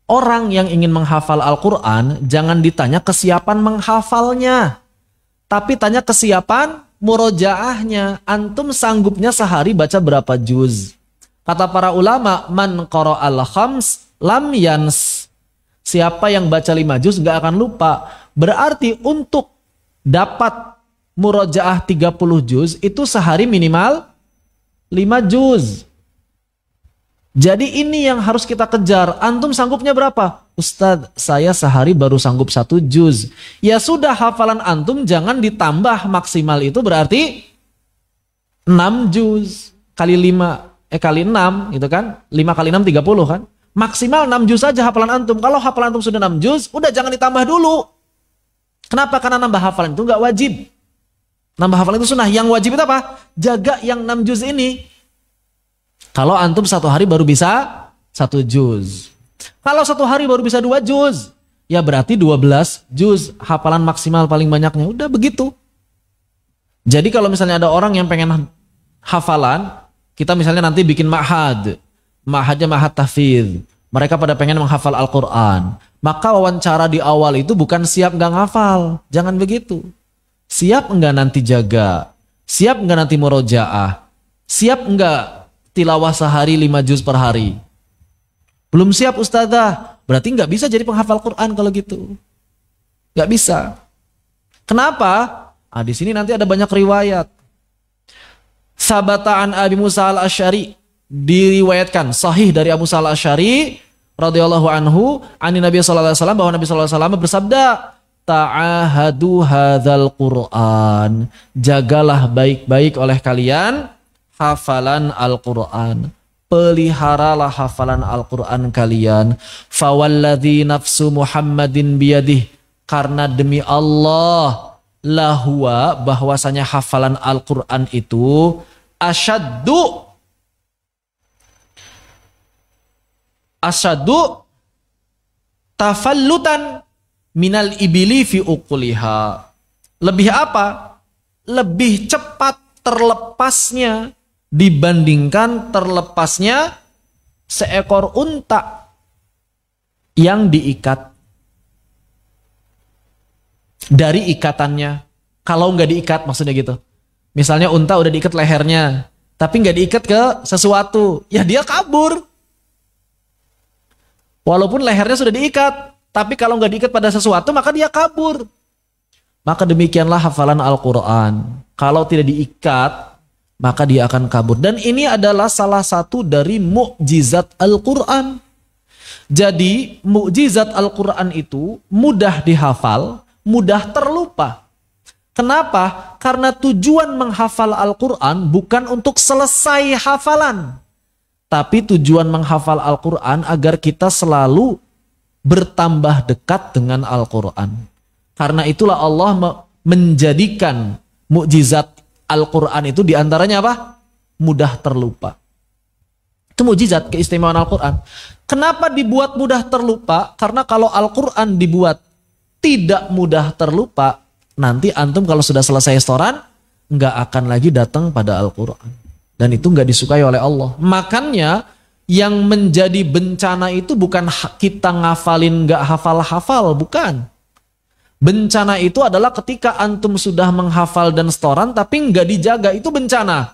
orang yang ingin menghafal Al-Quran jangan ditanya kesiapan menghafalnya, tapi tanya kesiapan murojaahnya. Antum sanggupnya sehari baca berapa juz? Kata para ulama, man qara'al khams lam yans. Siapa yang baca 5 juz gak akan lupa. Berarti untuk dapat murojaah 30 juz itu sehari minimal 5 juz. Jadi ini yang harus kita kejar. Antum sanggupnya berapa? Ustadz, saya sehari baru sanggup 1 juz. Ya sudah, hafalan antum jangan ditambah, maksimal itu berarti 6 juz. Kali 5, kali 6 gitu kan. 5 kali 6 30 kan. Maksimal 6 juz saja hafalan antum. Kalau hafalan antum sudah 6 juz, udah jangan ditambah dulu. Kenapa? Karena nambah hafalan itu nggak wajib. Nambah hafalan itu sunnah. Yang wajib itu apa? Jaga yang 6 juz ini. Kalau antum 1 hari baru bisa 1 juz. Kalau 1 hari baru bisa 2 juz, ya berarti 12 juz hafalan maksimal paling banyaknya. Udah begitu. Jadi kalau misalnya ada orang yang pengen hafalan, kita misalnya nanti bikin ma'had. Ma'hadnya ma'had tahfidz. Mereka pada pengen menghafal Al-Quran. Maka wawancara di awal itu bukan siap nggak ngafal. Jangan begitu. Siap nggak nanti jaga? Siap nggak nanti murojaah? Siap nggak tilawah sehari 5 juz per hari? Belum siap ustazah. Berarti nggak bisa jadi penghafal Quran kalau gitu. Nggak bisa. Kenapa? Di sini nanti ada banyak riwayat. Sabataan Abi Musa al-Asy'ari, diriwayatkan sahih dari Abu Musa al-Asy'ari radhiyallahu anhu, ani Nabi sallallahu alaihi wasallam, bahwa Nabi sallallahu alaihi wasallam bersabda, ta'ahadu hadzal Qur'an. Jagalah baik-baik oleh kalian hafalan Al-Quran. Peliharalah hafalan Al-Quran kalian. Fawalladzi nafsu Muhammadin biyadih. Karena demi Allah, lahwa, bahwasanya hafalan Al-Quran itu asyaddu tafallutan minal ibili fi uquliha. Lebih apa? Lebih cepat terlepasnya dibandingkan terlepasnya seekor unta yang diikat dari ikatannya. Kalau nggak diikat, maksudnya gitu. Misalnya unta udah diikat lehernya, tapi nggak diikat ke sesuatu, ya dia kabur. Walaupun lehernya sudah diikat, tapi kalau nggak diikat pada sesuatu, maka dia kabur. Maka demikianlah hafalan Al-Quran. Kalau tidak diikat, maka dia akan kabur. Dan ini adalah salah satu dari mukjizat Al-Quran. Jadi mukjizat Al-Quran itu mudah dihafal, mudah terlupa. Kenapa? Karena tujuan menghafal Al-Quran bukan untuk selesai hafalan. Tapi tujuan menghafal Al-Quran agar kita selalu bertambah dekat dengan Al-Quran. Karena itulah Allah menjadikan mukjizat Al-Quran itu diantaranya apa? Mudah terlupa. Itu mukjizat, keistimewaan Al-Quran. Kenapa dibuat mudah terlupa? Karena kalau Al-Quran dibuat tidak mudah terlupa, nanti antum kalau sudah selesai setoran nggak akan lagi datang pada Al-Quran. Dan itu nggak disukai oleh Allah. Makanya yang menjadi bencana itu bukan kita ngafalin nggak hafal-hafal, bukan. Bencana itu adalah ketika antum sudah menghafal dan setoran tapi nggak dijaga, itu bencana.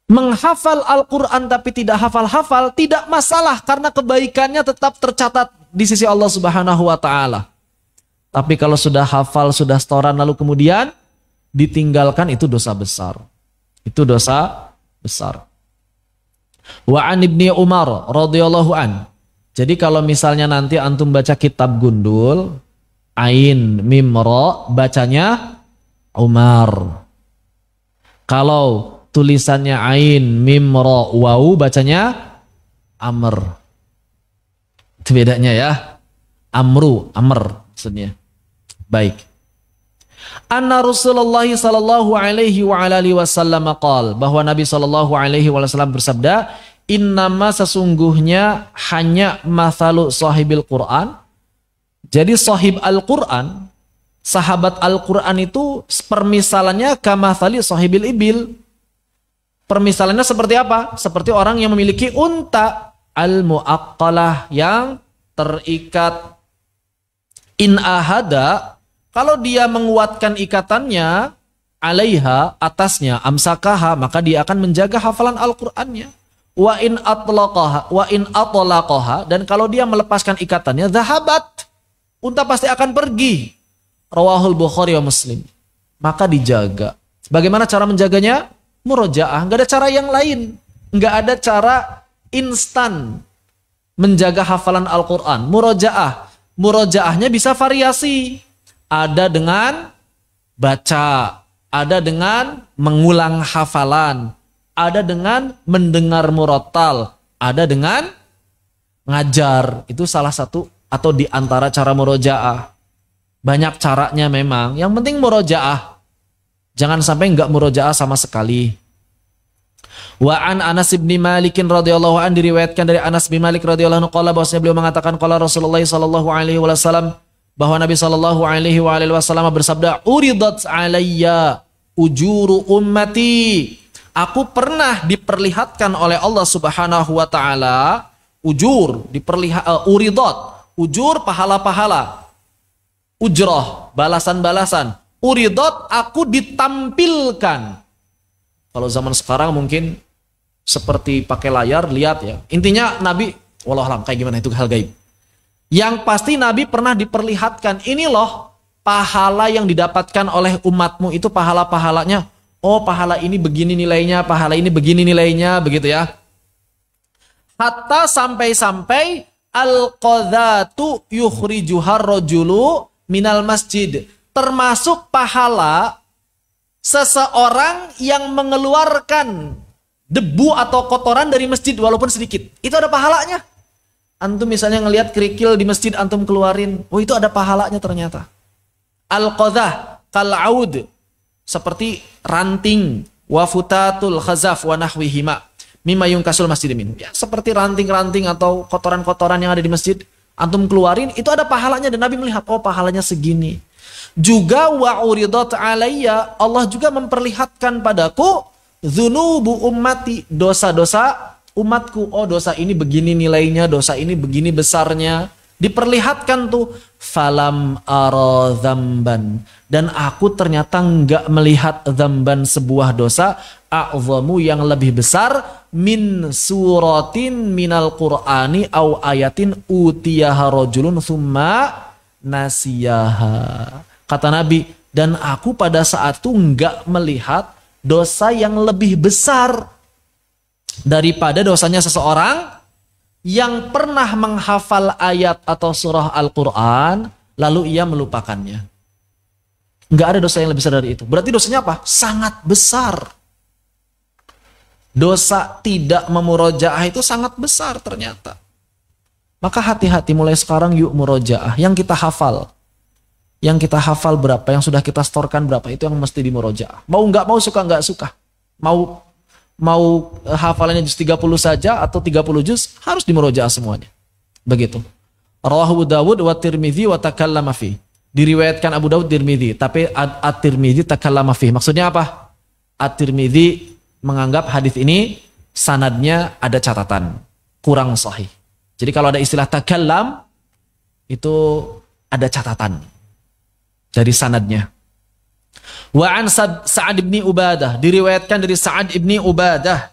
Menghafal Al-Quran tapi tidak hafal-hafal tidak masalah karena kebaikannya tetap tercatat di sisi Allah Subhanahu wa Ta'ala. Tapi kalau sudah hafal, sudah setoran lalu kemudian ditinggalkan, itu dosa besar. Itu dosa besar. Wa an Ibni Umar radhiyallahu an. Jadi kalau misalnya nanti antum baca kitab gundul, ain mim ra, bacanya Umar. Kalau tulisannya ain mim ra waw, bacanya Amr. Itu bedanya ya. Amru, Amr maksudnya. Baik. Anna Rasulullah sallallahu alaihi wa alihi wasallam qala, bahwa Nabi sallallahu alaihi wasallam bersabda, innama, sesungguhnya, hanya mathalu sahibil Quran. Jadi sahib Al-Quran, sahabat Al-Quran itu permisalannya kamathali sahibil ibil. Permisalannya seperti apa? Seperti orang yang memiliki unta al-mu'aqqalah, yang terikat. In ahada, kalau dia menguatkan ikatannya, alaiha, atasnya, amsakaha, maka dia akan menjaga hafalan Al-Qur'annya. Wa in atlaqaha, dan kalau dia melepaskan ikatannya, zahabat, unta pasti akan pergi. Rawahul Bukhari wa Muslim. Maka dijaga. Bagaimana cara menjaganya? Murojaah, nggak ada cara yang lain, nggak ada cara instan menjaga hafalan Al-Quran. Murojaahnya bisa variasi, ada dengan baca, ada dengan mengulang hafalan, ada dengan mendengar murattal, ada dengan ngajar. Itu salah satu atau di antara cara murojaah. Banyak caranya memang, yang penting murojaah. Jangan sampai enggak murojaah sama sekali. Wa an Anas bin Malik radhiyallahu an, diriwayatkan dari Anas bin Malik radhiyallahu anhu qala, bahwasanya beliau mengatakan qala Rasulullah sallallahu alaihi wasallam, bahwa Nabi sallallahu alaihi wasallam bersabda, uridat alayya ujuru ummati. Aku pernah diperlihatkan oleh Allah Subhanahu wa taala ujur, uridat, ujur pahala-pahala. Ujrah, balasan-balasan. Uridot, aku ditampilkan. Kalau zaman sekarang mungkin seperti pakai layar, lihat ya. Intinya Nabi, wallahualam kayak gimana itu hal gaib. Yang pasti Nabi pernah diperlihatkan, ini loh pahala yang didapatkan oleh umatmu, itu pahala-pahalanya. Oh, pahala ini begini nilainya, pahala ini begini nilainya, begitu ya. Hatta sampai-sampai al-qadhatu yukhrijuhar rajulu minal masjid. Termasuk pahala seseorang yang mengeluarkan debu atau kotoran dari masjid walaupun sedikit. Itu ada pahalanya. Antum misalnya ngelihat kerikil di masjid, antum keluarin. Oh, itu ada pahalanya ternyata. Al-qadhah kal'aud, seperti ranting, wafutatul khazaf wa nahwihima mimma yungkasul masjid min. Ya, seperti ranting-ranting atau kotoran-kotoran yang ada di masjid, antum keluarin, itu ada pahalanya dan Nabi melihat, oh pahalanya segini. Juga wa uridat alayya, Allah juga memperlihatkan padaku dzunubu ummati, dosa-dosa umatku. Oh, dosa ini begini nilainya, dosa ini begini besarnya. Diperlihatkan tuh, falam ara dzamban, dan aku ternyata enggak melihat dzamban, sebuah dosa, a'zamu, yang lebih besar, min suratin minal qur'ani au ayatin utiyaha rajulun thumma nasiyaha. Kata Nabi, dan aku pada saat itu enggak melihat dosa yang lebih besar daripada dosanya seseorang yang pernah menghafal ayat atau surah Al-Quran lalu ia melupakannya. Enggak ada dosa yang lebih besar dari itu. Berarti dosanya apa? Sangat besar. Dosa tidak memurojaah itu sangat besar ternyata. Maka hati-hati mulai sekarang, yuk murojaah. Yang kita hafal. Yang kita hafal berapa, yang sudah kita setorkan berapa, itu yang mesti dimurojaah. Mau nggak mau, suka nggak suka. Mau hafalannya juz 30 saja atau 30 juz, harus dimurojaah semuanya. Begitu. Rawahu Dawud wa Tirmidzi wa takallama fi. Diriwayatkan Abu Dawud, Tirmidzi, tapi At-Tirmidzi takallama fi. Maksudnya apa? At-Tirmidzi menganggap hadis ini sanadnya ada catatan, kurang sahih. Jadi kalau ada istilah takallam, itu ada catatan dari sanadnya. Wa an Sa'ad ibn Ubadah, diriwayatkan dari Sa'ad ibn Ubadah.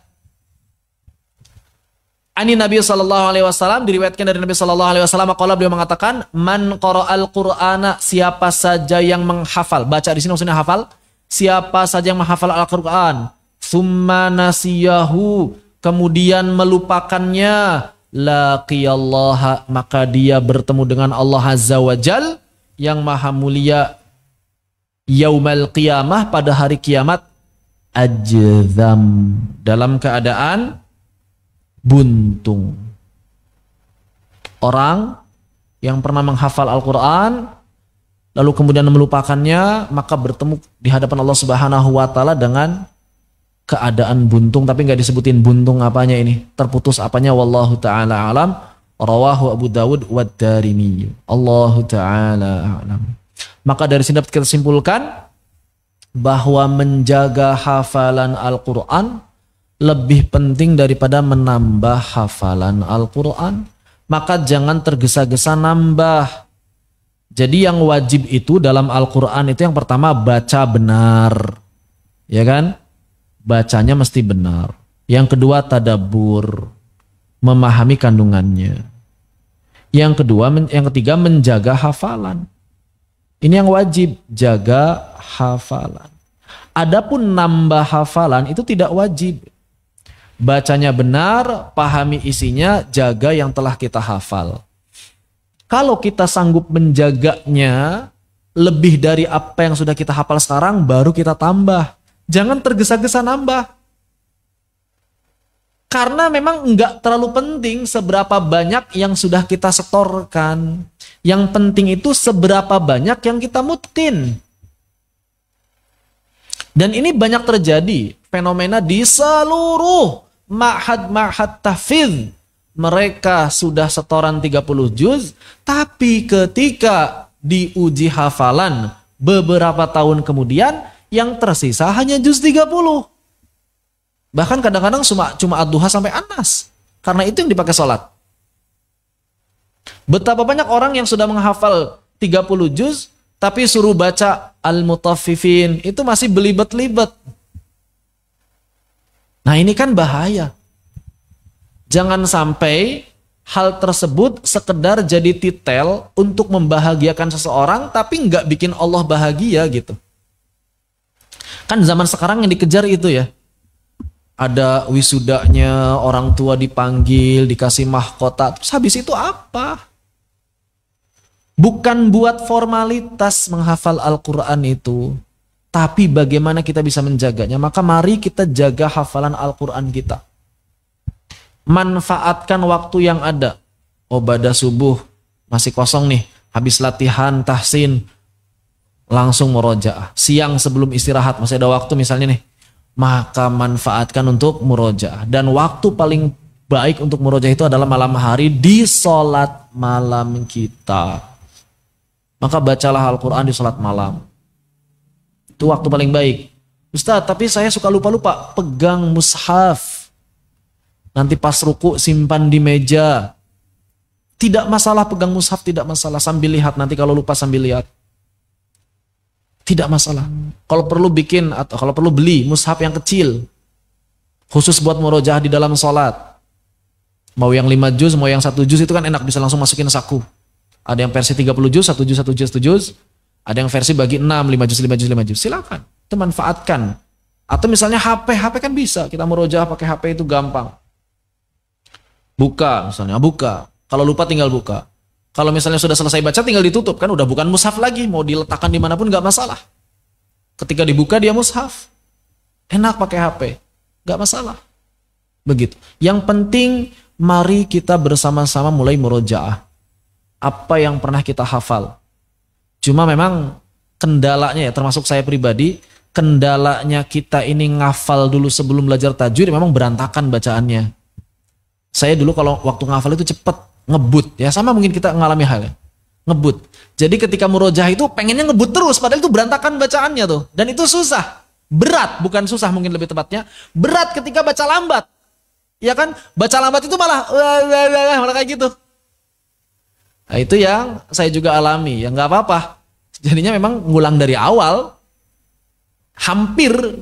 Ani Nabi sallallahu alaihi wasallam, diriwayatkan dari Nabi sallallahu alaihi wasallam qala, beliau mengatakan, man qara'al Qur'ana, siapa saja yang menghafal, baca di sini maksudnya hafal, siapa saja yang menghafal Al-Qur'an, tsumma nasiyahu, kemudian melupakannya, laqiyallaha, maka dia bertemu dengan Allah Azza wa Jal yang maha mulia, yaumal qiyamah, pada hari kiamat, ajzam, dalam keadaan buntung. Orang yang pernah menghafal Al-Quran lalu kemudian melupakannya, maka bertemu di hadapan Allah Subhanahu wa Ta'ala dengan keadaan buntung. Tapi nggak disebutin buntung apanya ini, terputus apanya, wallahu ta'ala alam. Rawahu Abu Dawud wa Darimi. Allahu ta'ala alam. Maka dari sini dapat kita simpulkan bahwa menjaga hafalan Al-Quran lebih penting daripada menambah hafalan Al-Quran. Maka jangan tergesa-gesa nambah. Jadi yang wajib itu dalam Al-Quran itu yang pertama baca benar, ya kan? Bacanya mesti benar. Yang kedua tadabbur, memahami kandungannya. Yang ketiga menjaga hafalan. Ini yang wajib, jaga hafalan. Adapun nambah hafalan itu tidak wajib. Bacanya benar, pahami isinya, jaga yang telah kita hafal. Kalau kita sanggup menjaganya lebih dari apa yang sudah kita hafal sekarang, baru kita tambah. Jangan tergesa-gesa nambah. Karena memang enggak terlalu penting seberapa banyak yang sudah kita setorkan. Yang penting itu seberapa banyak yang kita mutqin. Dan ini banyak terjadi fenomena di seluruh ma'had tahfidz. Mereka sudah setoran 30 juz, tapi ketika diuji hafalan beberapa tahun kemudian, yang tersisa hanya juz 30. Bahkan kadang-kadang cuma ad-duha sampai Anas. Karena itu yang dipakai sholat. Betapa banyak orang yang sudah menghafal 30 juz, tapi suruh baca Al-Mutaffifin, itu masih belibet-libet. Nah ini kan bahaya. Jangan sampai hal tersebut sekedar jadi titel untuk membahagiakan seseorang, tapi nggak bikin Allah bahagia gitu. Kan zaman sekarang yang dikejar itu ya. Ada wisudanya, orang tua dipanggil, dikasih mahkota, terus habis itu apa? Bukan buat formalitas menghafal Al-Quran itu, tapi bagaimana kita bisa menjaganya. Maka mari kita jaga hafalan Al-Quran kita. Manfaatkan waktu yang ada. Pada subuh masih kosong nih, habis latihan tahsin, langsung murojaah. Siang sebelum istirahat masih ada waktu misalnya nih, maka manfaatkan untuk murojaah. Dan waktu paling baik untuk murojaah itu adalah malam hari di sholat malam kita. Maka bacalah Al-Quran di sholat malam. Itu waktu paling baik. Ustaz, tapi saya suka lupa-lupa. Pegang mushaf. Nanti pas ruku simpan di meja. Tidak masalah pegang mushaf, tidak masalah. Sambil lihat, nanti kalau lupa sambil lihat. Tidak masalah. Kalau perlu bikin, atau kalau perlu beli mushaf yang kecil. Khusus buat murojaah di dalam sholat. Mau yang 5 juz, mau yang 1 juz, itu kan enak, bisa langsung masukin saku. Ada yang versi 30 juz, 1 juz, 1 juz, 1 juz. Ada yang versi bagi 6, 5 juz, 5 juz, 5 juz. Silakan, itu manfaatkan. Atau misalnya HP kan bisa. Kita murojaah pakai HP itu gampang. Buka, misalnya buka. Kalau lupa tinggal buka. Kalau misalnya sudah selesai baca tinggal ditutup. Kan udah bukan mushaf lagi. Mau diletakkan dimanapun gak masalah. Ketika dibuka dia mushaf. Enak pakai HP. Gak masalah. Begitu. Yang penting mari kita bersama-sama mulai murojaah. Apa yang pernah kita hafal. Cuma memang kendalanya ya, termasuk saya pribadi, kendalanya kita ini ngafal dulu sebelum belajar tajwid memang berantakan bacaannya. Saya dulu kalau waktu ngafal itu cepet, ngebut. Ya sama mungkin kita ngalami halnya. Ngebut. Jadi ketika murojaah itu pengennya ngebut terus, padahal itu berantakan bacaannya tuh. Dan itu susah. Berat, bukan susah mungkin lebih tepatnya. Berat ketika baca lambat. Ya kan? Baca lambat itu malah kayak gitu. Nah, itu yang saya juga alami. Ya nggak apa-apa. Jadinya memang ngulang dari awal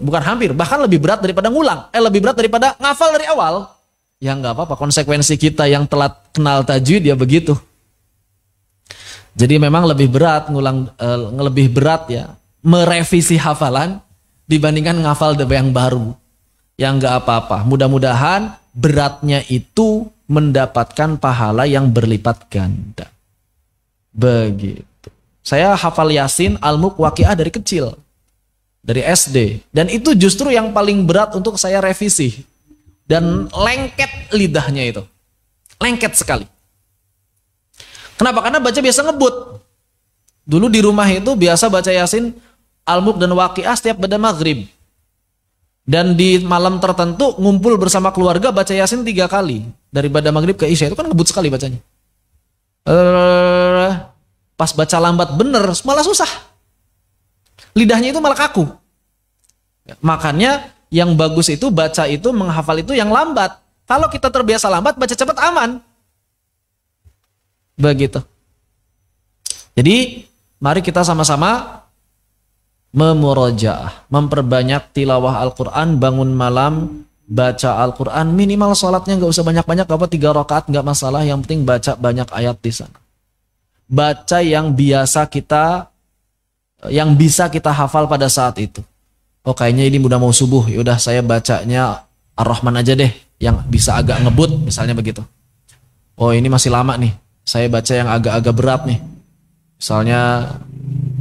bukan hampir, bahkan lebih berat daripada ngulang. Lebih berat daripada ngafal dari awal. Ya nggak apa-apa. Konsekuensi kita yang telat kenal tajwid ya begitu. Jadi memang lebih berat lebih berat ya merevisi hafalan dibandingkan ngafal yang baru. Yang nggak apa-apa. Mudah-mudahan beratnya itu mendapatkan pahala yang berlipat ganda. Begitu. Saya hafal Yasin, Al-Mulk, Waqiah dari kecil. Dari SD. Dan itu justru yang paling berat untuk saya revisi. Dan lengket lidahnya itu. Lengket sekali. Kenapa? Karena baca biasa ngebut. Dulu di rumah itu biasa baca Yasin, Al-Mulk dan Waqiah setiap pada maghrib. Dan di malam tertentu ngumpul bersama keluarga baca Yasin 3 kali. Dari pada maghrib ke Isya. Itu kan ngebut sekali bacanya. Pas baca lambat bener malah susah. Lidahnya itu malah kaku. Makanya yang bagus itu baca itu, menghafal itu yang lambat. Kalau kita terbiasa lambat, baca cepat aman. Begitu. Jadi mari kita sama-sama memurojaah, memperbanyak tilawah Al-Quran, bangun malam, baca Al-Quran, minimal sholatnya nggak usah banyak-banyak, apa 3 rakaat nggak masalah, yang penting baca banyak ayat di sana. Baca yang bisa kita hafal pada saat itu. Oh kayaknya ini udah mau subuh, yaudah saya bacanya Ar-Rahman aja deh, yang bisa agak ngebut, misalnya begitu. Oh ini masih lama nih, saya baca yang agak-agak berat nih. Misalnya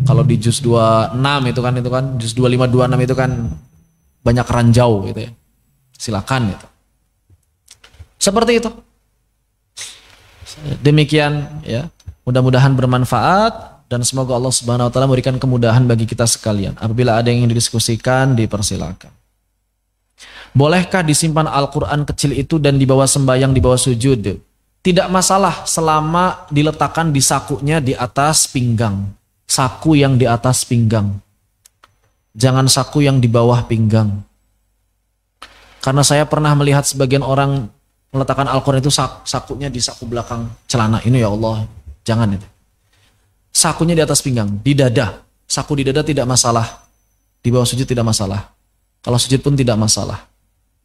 kalau di juz 26 itu kan juz 25 26 itu kan banyak ranjau gitu ya. Silakan gitu. Seperti itu. Demikian ya. Mudah-mudahan bermanfaat dan semoga Allah Subhanahu wa taala memberikan kemudahan bagi kita sekalian. Apabila ada yang ingin didiskusikan, dipersilakan. Bolehkah disimpan Al-Qur'an kecil itu dan dibawa sembahyang, dibawa sujud? Tidak masalah selama diletakkan di sakunya di atas pinggang. Saku yang di atas pinggang. Jangan saku yang di bawah pinggang. Karena saya pernah melihat sebagian orang meletakkan Al-Quran itu sakunya di saku belakang celana. Ini ya Allah, jangan itu. Sakunya di atas pinggang, di dada. Saku di dada tidak masalah. Di bawah sujud tidak masalah. Kalau sujud pun tidak masalah.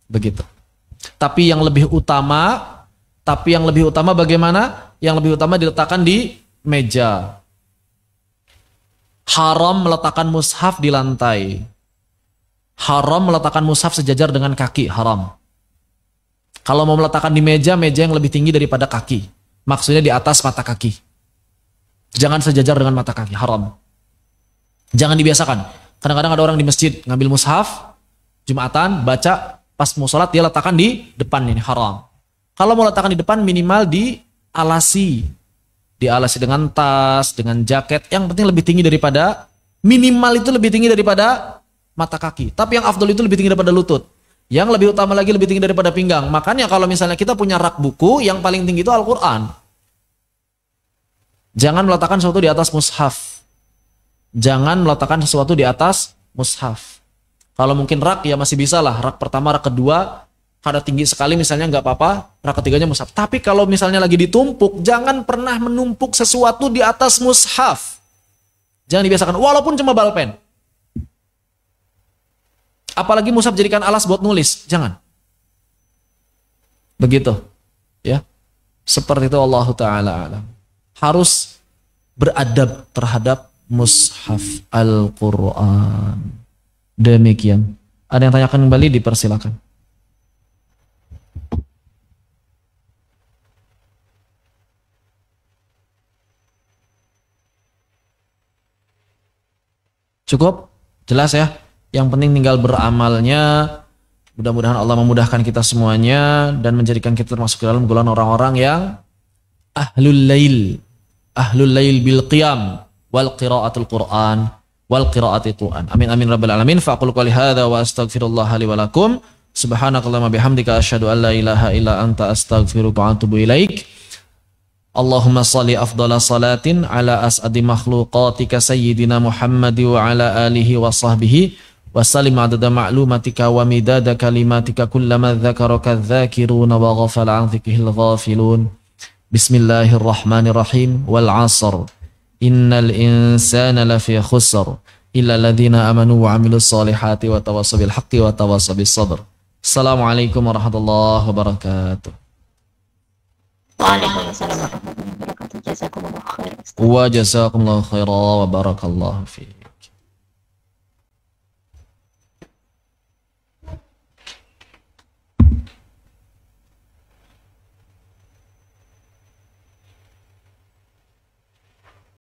Begitu. Tapi yang lebih utama bagaimana? Yang lebih utama diletakkan di meja. Haram meletakkan mushaf di lantai. Haram meletakkan mushaf sejajar dengan kaki, haram. Kalau mau meletakkan di meja yang lebih tinggi daripada kaki. Maksudnya di atas mata kaki. Jangan sejajar dengan mata kaki, haram. Jangan dibiasakan. Kadang-kadang ada orang di masjid ngambil mushaf, Jumatan, baca, pas mau sholat dia letakkan di depan, ini haram. Kalau mau letakkan di depan minimal dialasi dengan tas, dengan jaket, yang penting lebih tinggi daripada, minimal itu lebih tinggi daripada mata kaki. Tapi yang afdol itu lebih tinggi daripada lutut. Yang lebih utama lagi lebih tinggi daripada pinggang. Makanya kalau misalnya kita punya rak buku, yang paling tinggi itu Al-Quran. Jangan meletakkan sesuatu di atas mushaf. Jangan meletakkan sesuatu di atas mushaf. Kalau mungkin rak ya masih bisa lah. Rak pertama, rak kedua, kada tinggi sekali misalnya nggak apa-apa. Rak ketiganya mushaf. Tapi kalau misalnya lagi ditumpuk, jangan pernah menumpuk sesuatu di atas mushaf. Jangan dibiasakan, walaupun cuma balpen. Apalagi mushaf jadikan alas buat nulis, jangan. Begitu, ya. Seperti itu Allah Ta'ala alam. Harus beradab terhadap mushaf Al-Quran. Demikian. Ada yang tanyakan kembali, dipersilakan. Cukup? Jelas ya? Yang penting tinggal beramalnya. Mudah-mudahan Allah memudahkan kita semuanya dan menjadikan kita termasuk ke dalam golongan orang-orang yang ahlul lail bil qiyam wal qiraatul Qur'an wal qiraatil Qur'an. Amin amin rabbal alamin. Fa aqulu qouli hadza wa astaghfirullah li wa lakum. Subhanakallahumma bihamdika asyhadu an la ilaha illa anta astaghfiruka wa atubu ilaik. Allahumma salli afdala salatin ala as'adi makhluqatika sayyidina Muhammad wa ala alihi wa sahbihi wa sallim adada ma'lumatika wa midada kalimatika kullama dzakaraka dzakiruna wa ghafala an dzikrihil ghafilun Bismillahirrahmanirrahim. Wal 'asr. Innal insana lafi khusr illa alladziina amanu wa 'amilus shalihati wa tawassaw bil haqqi wa tawassaw bis sabr. Assalamualaikum warahmatullahi wabarakatuh. Waalaikumsalam warahmatullahi wabarakatuh. Jazakumullah khair. Wa jazakumullahu khairan wa barakallahu fiik.